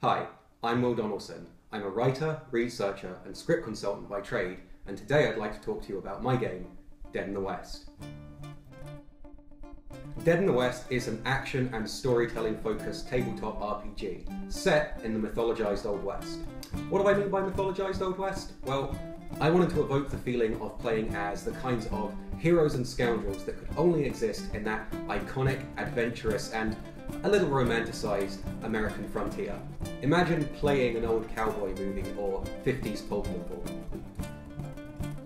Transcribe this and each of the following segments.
Hi, I'm Will Donaldson. I'm a writer, researcher, and script consultant by trade, and today I'd like to talk to you about my game, Dead in the West. Dead in the West is an action and storytelling-focused tabletop RPG set in the mythologized Old West. What do I mean by mythologized Old West? Well, I wanted to evoke the feeling of playing as the kinds of heroes and scoundrels that could only exist in that iconic, adventurous, and a little romanticized American frontier. Imagine playing an old cowboy movie or 50s pulp novel.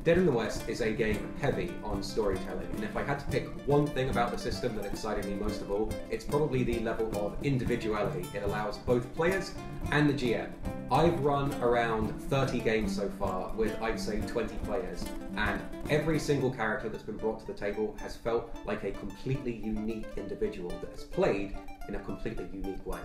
Dead in the West is a game heavy on storytelling, and if I had to pick one thing about the system that excited me most of all, it's probably the level of individuality it allows both players and the GM. I've run around 30 games so far with, I'd say, 20 players, and every single character that's been brought to the table has felt like a completely unique individual that has played in a completely unique way.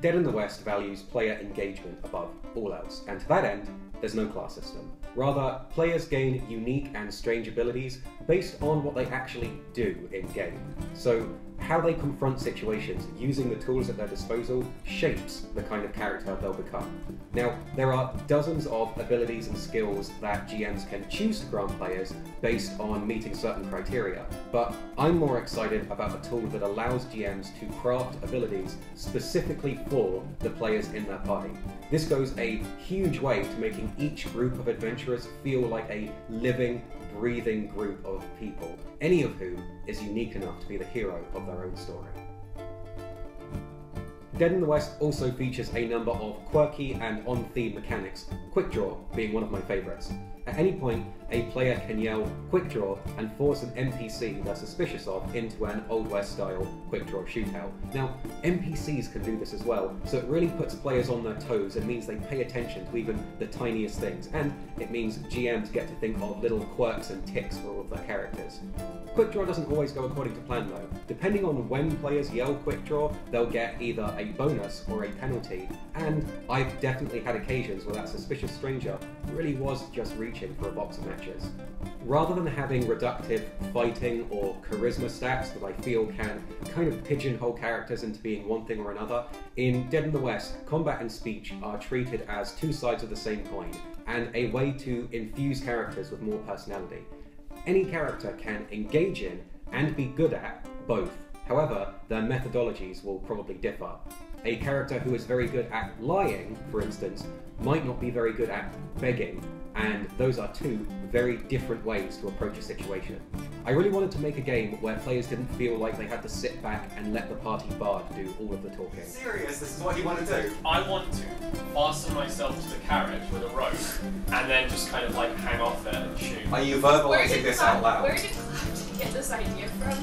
Dead in the West values player engagement above all else, and to that end, there's no class system. Rather, players gain unique and strange abilities based on what they actually do in-game. So, how they confront situations using the tools at their disposal shapes the kind of character they'll become. Now, there are dozens of abilities and skills that GMs can choose to grant players based on meeting certain criteria, but I'm more excited about a tool that allows GMs to craft abilities specifically for the players in their party. This goes a huge way to making each group of adventurers feel like a living, breathing group of people, any of whom is unique enough to be the hero of their own story. Dead in the West also features a number of quirky and on-theme mechanics, quick draw being one of my favourites. At any point, a player can yell quick draw and force an NPC they're suspicious of into an Old West style quick draw shootout. Now, NPCs can do this as well, so it really puts players on their toes and means they pay attention to even the tiniest things, and it means GMs get to think of little quirks and tics for all of their characters. Quick draw doesn't always go according to plan though. Depending on when players yell quick draw, they'll get either a bonus or a penalty, and I've definitely had occasions where that suspicious stranger really was just reaching for a box of matches. Rather than having reductive fighting or charisma stats that I feel can kind of pigeonhole characters into being one thing or another, in Dead in the West, combat and speech are treated as two sides of the same coin, and a way to infuse characters with more personality. Any character can engage in and be good at both. However, their methodologies will probably differ. A character who is very good at lying, for instance, might not be very good at begging, and those are two very different ways to approach a situation. I really wanted to make a game where players didn't feel like they had to sit back and let the party bard do all of the talking. Serious? This is what you want to do? I want to fasten myself to the carriage with a rope and then just kind of like hang off it and shoot. Are you verbalising this out loud? Where did Cloud get this idea from?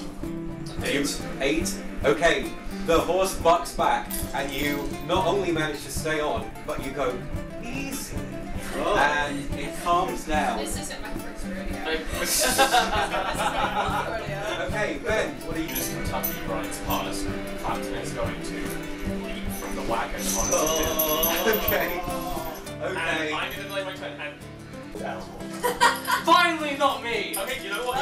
Eight? Okay, the horse bucks back and you not only manage to stay on, but you go easy. Oh. And it calms down. This isn't my first rodeo. Okay, Ben, what are you just Kentucky rides past? Clapton is going to leap from the wagon on the Okay. And I'm going to delay my turn and... Finally not me! Okay, you know what? I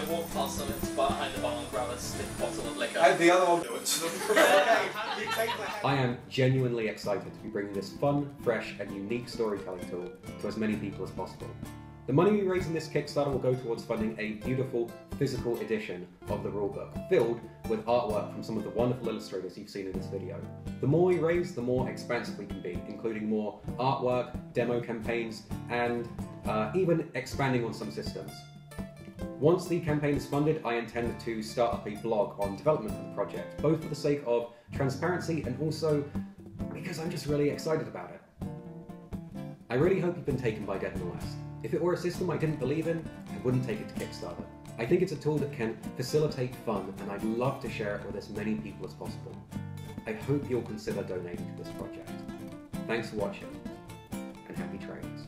walk past them behind the bar and grab a stiff bottle of liquor. And the other one do it. Okay, you take the I am genuinely excited to be bringing this fun, fresh, and unique storytelling tool to as many people as possible. The money we raise in this Kickstarter will go towards funding a beautiful physical edition of the rulebook, filled with artwork from some of the wonderful illustrators you've seen in this video. The more we raise, the more expansive we can be, including more artwork, demo campaigns, and even expanding on some systems. Once the campaign is funded, I intend to start up a blog on development of the project, both for the sake of transparency and also because I'm just really excited about it. I really hope you've been taken by Dead in the West. If it were a system I didn't believe in, I wouldn't take it to Kickstarter. I think it's a tool that can facilitate fun, and I'd love to share it with as many people as possible. I hope you'll consider donating to this project. Thanks for watching, and happy trades.